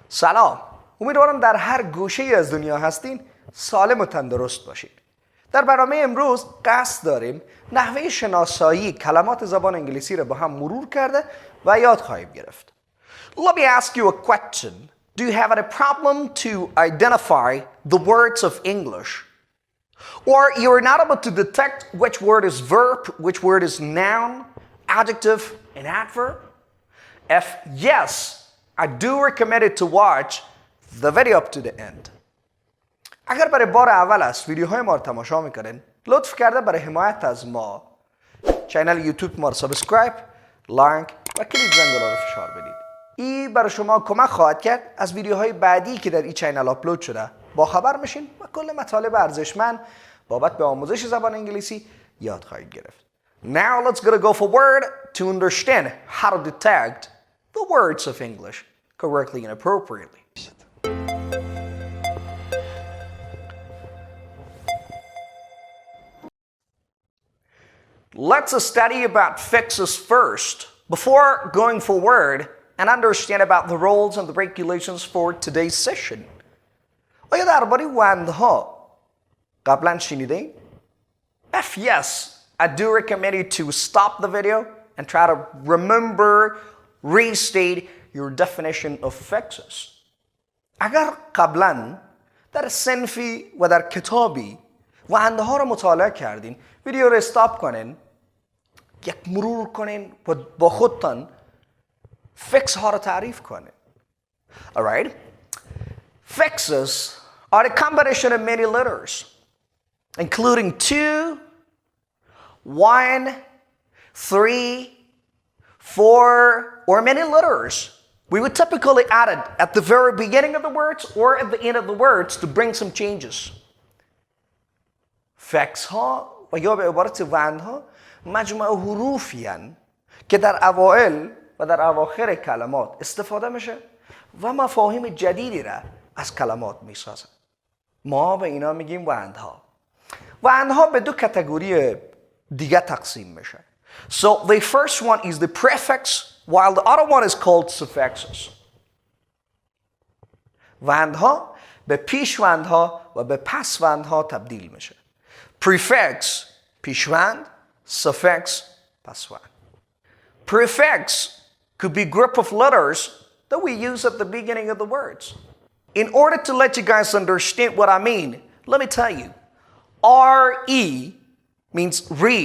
سلام، امیدوارم در هر گوشه ای از دنیا هستین سالم و تندرست باشید. در برنامه امروز قصد داریم نحوه شناسایی کلمات زبان انگلیسی را با هم مرور کرده و یاد خواهیم گرفت. Let me ask you a question. Do you have any problem to identify the words of English? Or you're not able to detect which word is verb, which word is noun, adjective, and adverb? If yes, I do recommend it to watch the video up to the end. اگر برای بار اول است ویدیوهای ما رو تماشا میکنین، لطف کرده برای حمایت از ما چینل یوتیوب ما رو سابسکرایب، لایک و کلیک زنگوله رو فشار بدید. این برای شما کمک خواهد کرد از ویدیوهای بعدی که در این چینل آپلود شده با خبر میشین و کل مطالب ارزشمند بابت به آموزش زبان انگلیسی یاد خواهید گرفت. Now let's go forward to understand how to detect the words of English correctly and appropriately. Let's study about affixes first before going forward and understand about the rules and the regulations for today's session. آیا درباره وندها قبلا شنیدین؟ If yes, I do recommend you to stop the video and try to remember, restate your definition of affixes. اگر قبلا در صنفی و در کتابی وندها را مطالعه کردین، ویدیو را استاپ کنین، یک مرور کنین و با خودتان فیکس ها را تعریف کنین. Alright? Affixes are a combination of many letters, including 2, 1, 3, 4, or many letters. We would typically add it at the very beginning of the words or at the end of the words to bring some changes. affix ها و یا به عبارت وندها مجموعه حروفی هستند که در اوائل و در اواخر کلمات استفاده میشه و مفاهیم جدیدی را از کلمات میسازن. ما به اینا میگیم وندها. وندها به دو کاتگوری دیگه تقسیم میشه. So the first one is the prefix while the other one is called suffixes. وندها به پیشوندها و به پسوندها تبدیل میشه. Prefix پیشوند، suffix پسوند. Prefix could be a group of letters that we use at the beginning of the words. In order to let you guys understand what I mean, let me tell you. R-E means re.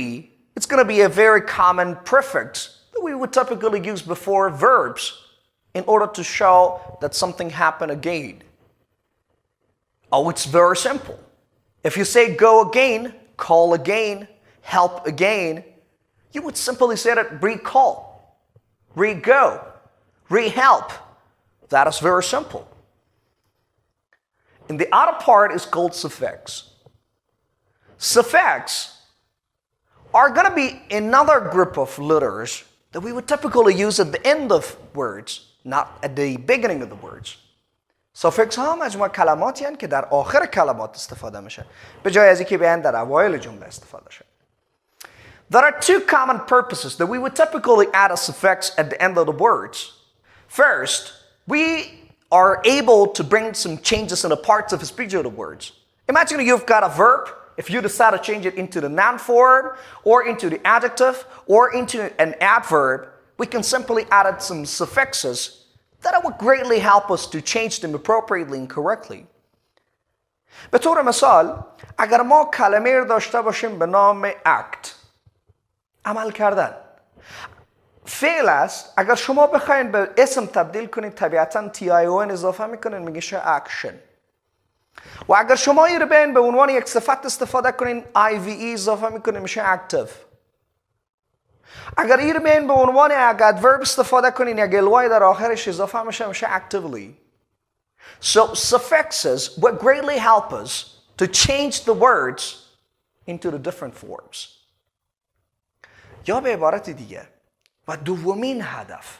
It's going to be a very common prefix that we would typically use before verbs in order to show that something happened again. Oh, it's very simple. If you say go again, call again, help again, you would simply say that recall, re-go, re-help. That is very simple. And the other part is called suffix. Suffix are going to be another group of letters that we would typically use at the end of words, not at the beginning of the words. suffix ها مجموعه کلماتی هستند که در آخر کلمات استفاده میشه به جای از اینکه بیان در اوایل جمله استفاده شه. There are two common purposes that we would typically add a suffix at the end of the words. First, we are able to bring some changes in the parts of the speech of the words. Imagine you've got a verb. If you decide to change it into the noun form, or into the adjective, or into an adverb, we can simply add some suffixes that would greatly help us to change them appropriately and correctly. به طور مثال، اگر ما کلمه را داشته باشیم به نام act، عمل کردن. فعل است. اگر شما بخواید به اسم تبدیل کنید طبیعتاً TION اضافه میکنید میشه action. و اگر شما این رو به عنوان یک صفت استفاده کنین IVE اضافه میکنین میشه active. اگر این رو به عنوان یک adverb استفاده کنین یک LY در آخرش اضافه میشه actively. So suffixes would greatly help us to change the words into the different forms. یا به عبارت دیگه و دومین هدف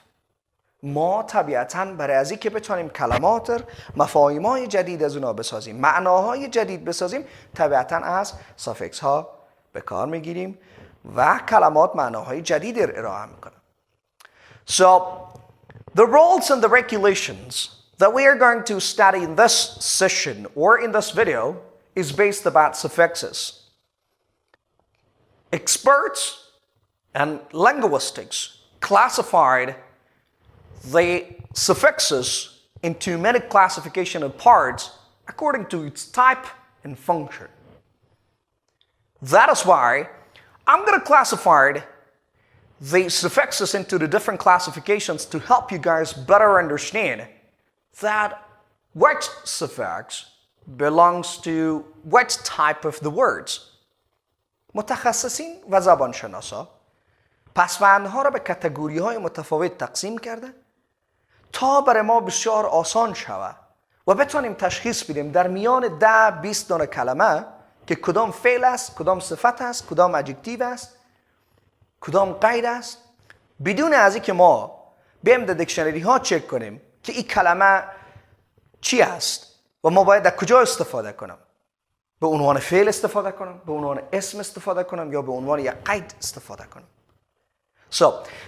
ما طبیعتاً برای از اینکه بتونیم کلمات مفاهیم‌های جدید از اونها بسازیم، معناهای جدید بسازیم، طبیعتاً از سافیکس ها به کار میگیریم و کلمات معناهای جدید ارائه میکنن. So the rules and the regulations that we are going to study in this session or in this video is based about suffixes. Experts and linguistics classified the suffixes into many classification of parts according to its type and function. That is why I'm going to classify the suffixes into the different classifications to help you guys better understand that which suffix belongs to which type of the words. متخصصین و زبان شناسا پسوندها را به کاتگوری های متفاوت تقسیم کرده تا برای ما بسیار آسان شود و بتونیم تشخیص بدیم در میان 10-20 دانه کلمه که کدام فعل است، کدام صفت است، کدام ادجکتیو است، کدام قید است، بدون از اینکه ما بریم در دیکشنری ها چک کنیم که این کلمه چی است و ما باید در کجا استفاده کنم. به عنوان فعل استفاده کنم، به عنوان اسم استفاده کنم یا به عنوان یک قید استفاده کنم. So,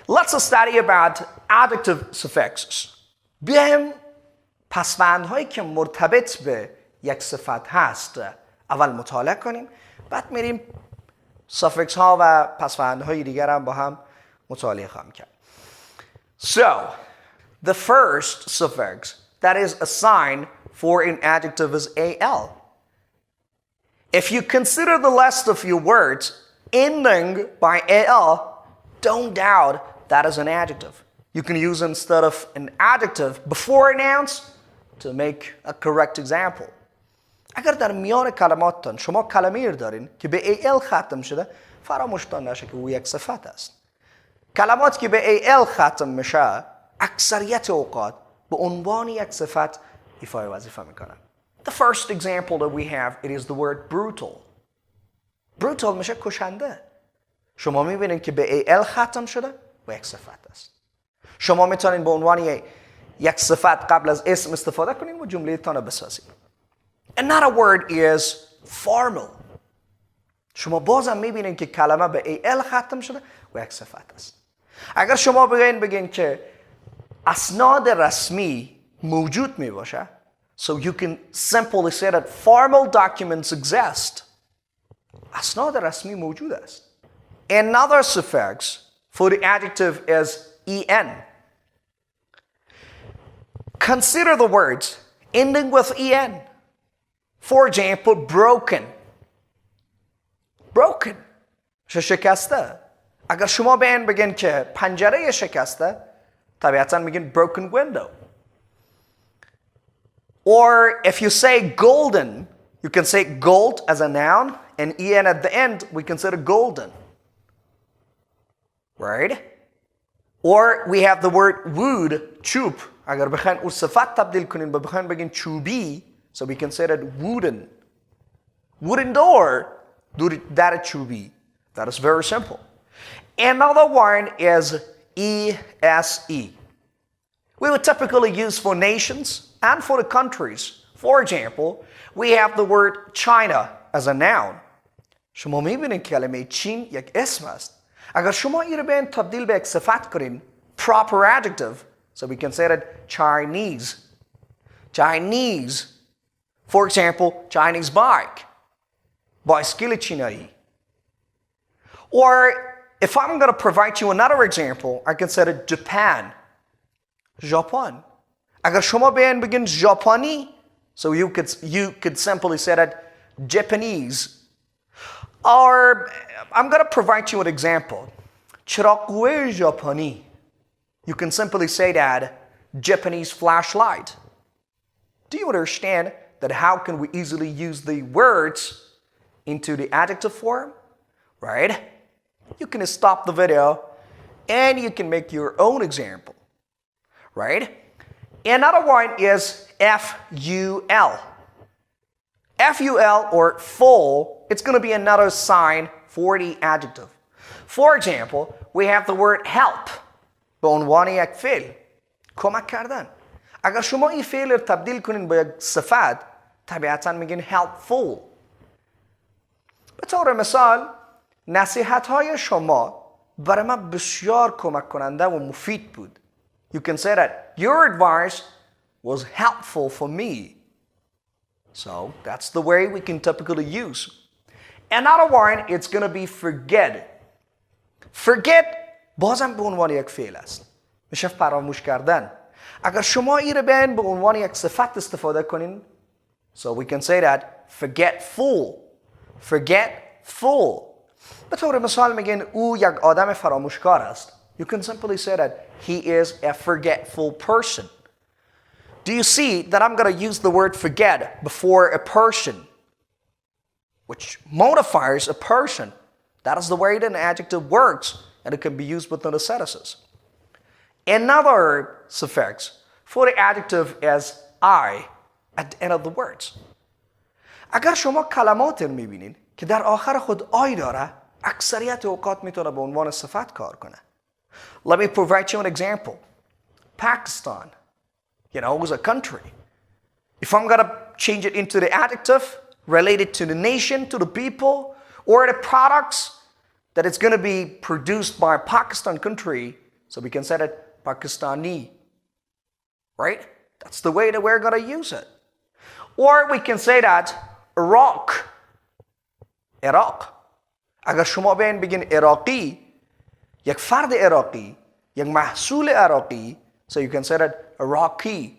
let's study about adjective suffixes. بیایم پسوندهایی که مرتبط به یک صفت هست اول مطالعه کنیم، بعد میریم suffix ها و پسوندهای دیگر هم با هم مطالعه خواهم کرد. So, the first suffix that is assigned for an adjective is al. If you consider the list of your words ending by al, don't doubt that is an adjective. You can use instead of an adjective before a noun to make a correct example. اگر در میان کلماتتان شما کلمه‌ای دارین که به al ختم شده، فراموشتان نشه که او یک صفت است. کلماتی که به al ختم میشه اکثریت اوقات به عنوان یک صفت ایفای وظیفه میکنن. The first example that we have, it is the word brutal. Brutal میشه کشنده. شما میبینید که به al ختم شده و یک صفت است. شما میتونید به عنوان یک صفت قبل از اسم استفاده کنید و جمله تان بسازید. Another word is formal. شما بازم میبینید که کلمه به al ختم شده و یک صفت است. اگر شما بگین که اسناد رسمی موجود میباشه، so you can simply say that formal documents exist. اسناد رسمی موجود است. Another suffix for the adjective is en. Consider the words ending with en. For example, broken. Broken. شکسته. اگر شما به این بگین که پنجره شکسته، طبیعتاً میگین broken window. Or if you say golden, you can say gold as a noun, and en at the end, we consider golden. Right? Or we have the word wood, چوب. اگر بخواین او صفت تبدیل کنین و بخواین بگین چوبی, so we consider it wooden. Wooden door, در چوبی. That is very simple. Another one is ese. We would typically use for nations and for the countries. For example, we have the word China as a noun. شما میبینید کلمه چین یک اسم است. اگر شما این رو به تبدیل به یک صفت کنین proper adjective, so we can say that Chinese. Chinese. For example, Chinese bike. بایسکل چینایی. Or if I'm going to provide you another example, I can say that Japan. ژاپن. اگر شما به این بگین ژاپنی, so you could simply say that Japanese. Or I'm going to provide you an example. چراغ‌قوه ژاپنی. You can simply say that Japanese flashlight. Do you understand that how can we easily use the words into the adjective form? Right? You can stop the video and you can make your own example. Right? Another one is FUL. FUL or full, it's going to be another sign for the adjective. For example, we have the word help. به عنوان یک فعل کمک کردن. اگر شما این فعل رو تبدیل کنین با یک صفت، طبیعتاً میگین helpful. به طور مثال نصیحت‌های شما برای من بسیار کمک کننده و مفید بود. You can say that your advice was helpful for me. So that's the way we can typically use. Another one, it's going to be forget. Forget بازم به عنوان یک فعل است. میشه فراموش کردن. اگر شما این رو بیاین به عنوان یک صفت استفاده کنین, so we can say that forgetful. Forgetful. به طور مثال میگین او یک آدم فراموشکار است. You can simply say that he is a forgetful person. Do you see that I'm going to use the word forget before a person, which modifies a person? That is the way that an adjective works, and it can be used within the sentences. Another suffix for the adjective is I at the end of the words. اگر شما کلمات میبینین که در آخر خود آی داره, اکثریت اوقات میتونه به عنوان صفت کار کنه. Let me provide you an example. Pakistan, is a country. If I'm going to change it into the adjective related to the nation, to the people, or the products that it's going to be produced by Pakistan country, so we can say that Pakistani, right? That's the way that we're going to use it. Or we can say that Iraq. اگر شما بگین عراقی, یک فرد عراقی, یک محصول عراقی, so you can say that Iraqi,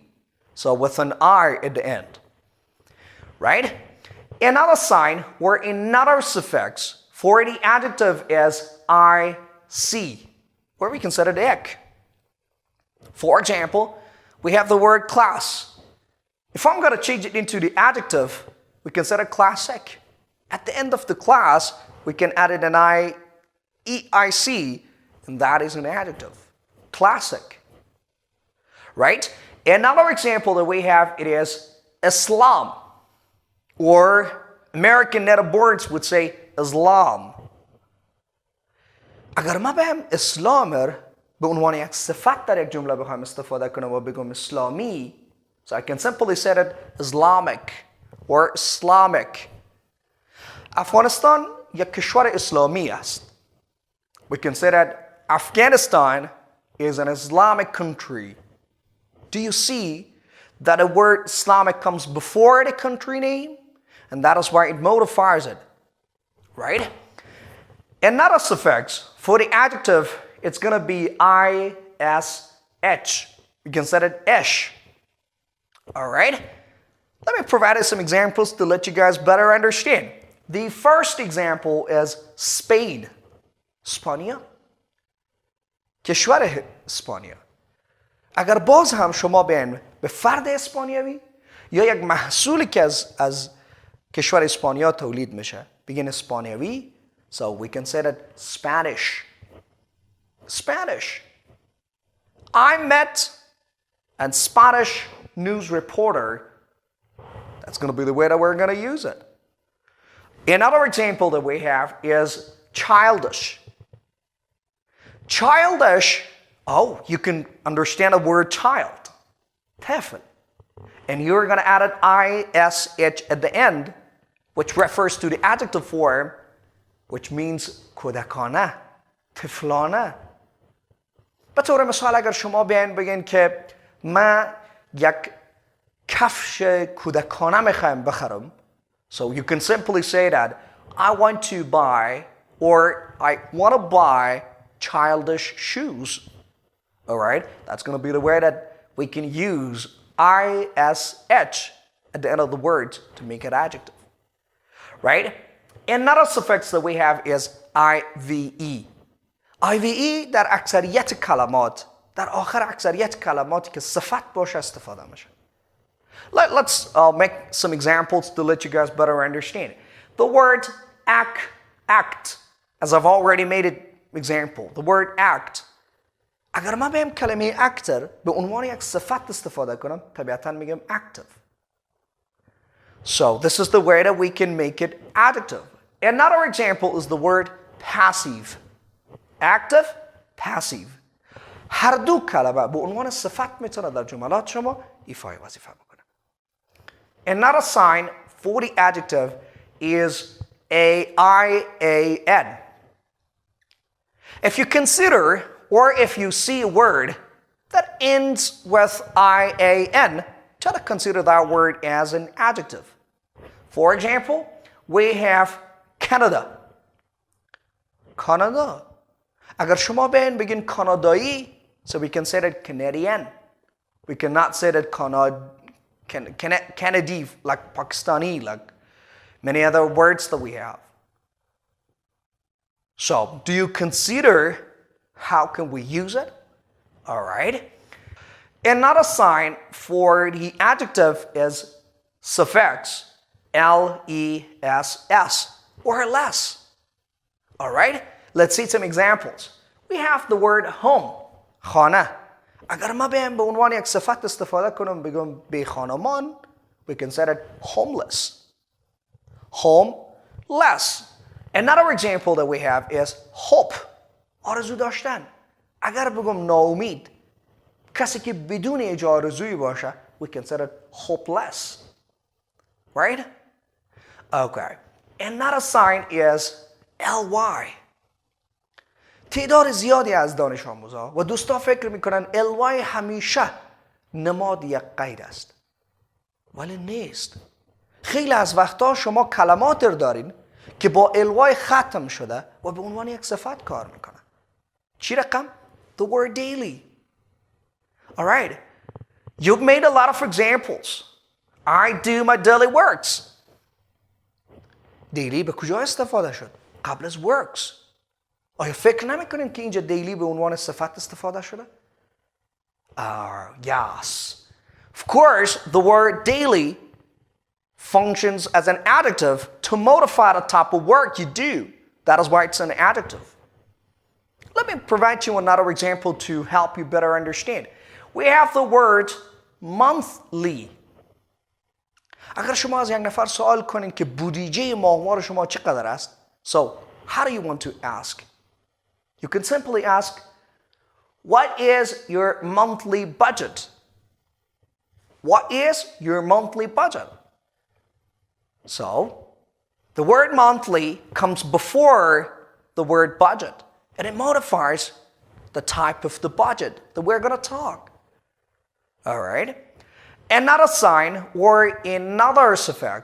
so with an I at the end, right? Another sign or another suffix for the adjective is IC, where we can set it ek. For example, we have the word class. If I'm going to change it into the adjective, we can set it classic. At the end of the class, we can add it an EIC, and that is an adjective. Classic. Right? Another example that we have, it is Islam. Or American native borns would say Islam. اگر ما بهم اسلام به عنوان یک صفت در یک جمله بخوایم استفاده کنم و بگم اسلامی, so I can simply say that Islamic or Islamic. افغانستان یک کشور اسلامی است. We can say that Afghanistan is an Islamic country. Do you see that the word Islamic comes before the country name? And that is why it modifies it. Right? Another suffix for the adjective, it's going to be ISH. You can set it ish. Alright? Let me provide you some examples to let you guys better understand. The first example is Spain. اسپانیا. کشور اسپانیا. اگر باز هم شما بیاین به فرد اسپانیایی یا یک محصولی که از کشور اسپانیا تولید میشه بگین اسپانیایی, so we can say that Spanish. I met a Spanish news reporter. That's going to be the way that we're going to use it. Another example that we have is childish. Childish, you can understand the word child. طفل. And you're going to add an ISH at the end, which refers to the adjective form, which means کودکانه, طفلانه. به طور مثال اگر شما بیاین بگین که من یک کفش کودکانه میخوایم بخرم, so you can simply say that I want to buy or I want to buy childish shoes. Alright? That's going to be the way that we can use ISH at the end of the word to make it adjective. Right? Another suffix that we have is IVE. IVE در اکثریت کلمات, در آخر اکثریت کلماتی که صفت باشه استفاده میشه. Let's make some examples to let you guys better understand. The word act, as I've already made an example. The word act. اگر ما بهم کلمه actor به عنوان یک صفت استفاده کنم, طبیعتاً میگم active. So this is the way that we can make it adjective. Another example is the word passive. Active, passive. هر دو کلمه به عنوان صفت میتونه در جملات شما ایفای وظیفه بکنه. Another sign for the adjective is AIAN. If you consider or if you see a word that ends with IAN, try to consider that word as an adjective. For example, we have Canada. Canada. اگر شما بین بگین کانادایی, so we can say that Canadian. We cannot say that Canadi, like Pakistani, like many other words that we have. So, do you consider how can we use it? All right. Another sign for the adjective is suffix, L-E-S-S, or less. All right. Let's see some examples. We have the word home, خانه. اگر ما بیایم به عنوان یک صفت استفاده کنم بگم بی خانمان, we can say that homeless. Homeless. Another example that we have is hope. آرزو داشتن. اگر بگم ناامید, کسی که بدون هیچ آرزویی باشه, we can say that hopeless. Right? Okay. Another sign is ly. تعداد زیادی از دانش آموزها و دوستا فکر میکنن ly همیشه نماد یک قید است. ولی نیست. خیلی از وقتا شما کلمات دارین که با ly ختم شده و به عنوان یک صفت کار میکنن. چی رقم؟ The word daily. Alright. You've made a lot of examples. I do my daily works. daily به کجا استفاده شد؟ قبل از works. آیا فکر نمیکنین که اینجا daily به عنوان صفت استفاده شده؟ Yes. Of course, the word daily functions as an adjective to modify the type of work you do. That is why it's an adjective. Let me provide you another example to help you better understand. We have the word monthly. اگر شما از یک نفر سوال کنین که بودجه ماهوار شما چقدر است, so how do you want to ask? You can simply ask, what is your monthly budget? What is your monthly budget? So, the word monthly comes before the word budget, and it modifies the type of the budget that we're going to talk. All right? Another sign or another suffix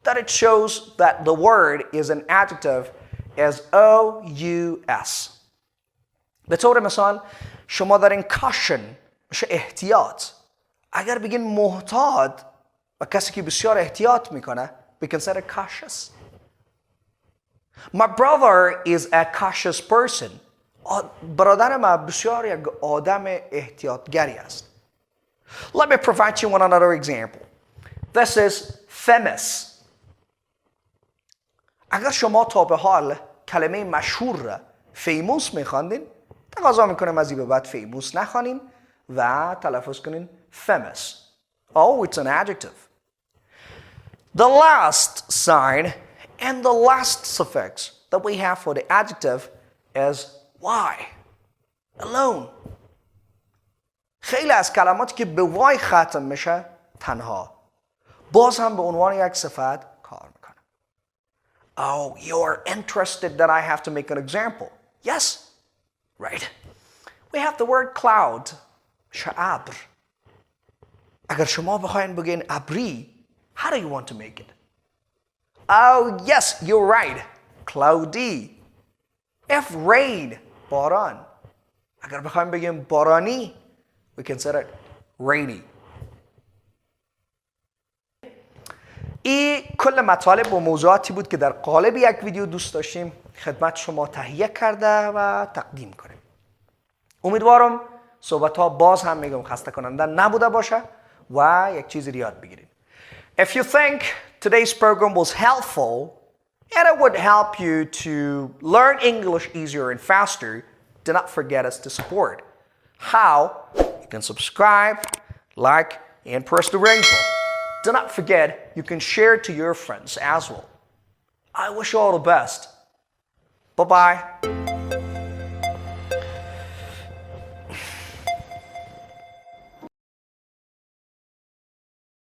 that it shows that the word is an adjective is OUS. به طور مثال شما در این caution میشه احتیاط. اگر بگین محتاط و کسی که بسیار احتیاط میکنه, we can say cautious. My brother is a cautious person. برادر من بسیار یک آدم احتیاطگری است. Let me provide you one another example. This is famous. اگر شما تا به حال کلمه مشهور را famous میخواندین, تقاضا میکنم از این به بعد famous نخوانین و تلفظ کنین famous. Oh, it's an adjective. The last sign and the last suffix that we have for the adjective is y. Alone. خیلی از کلماتی که به y ختم میشه تنها, باز هم به عنوان یک صفت کار میکنه. Oh, you're interested that I have to make an example. Yes. Right. We have the word cloud. ابر. اگر شما بخواین بگین ابری, how do you want to make it? Oh, yes, you're right. Cloudy. If rain, باران. اگر بخوایم بگیم بارانی, we can say it rainy. این کل مطالب و موضوعاتی بود که در قالب یک ویدیو دوست داشتیم خدمت شما تهیه کرده و تقدیم کنیم. امیدوارم صحبت ها باز هم میگم خسته کننده نبوده باشه و یک چیزی یاد بگیرید. If you think today's program was helpful and it would help you to learn English easier and faster, do not forget us to support. How? You can subscribe, like, and press the ring bell. Do not forget you can share it to your friends as well. I wish you all the best. Bye-bye.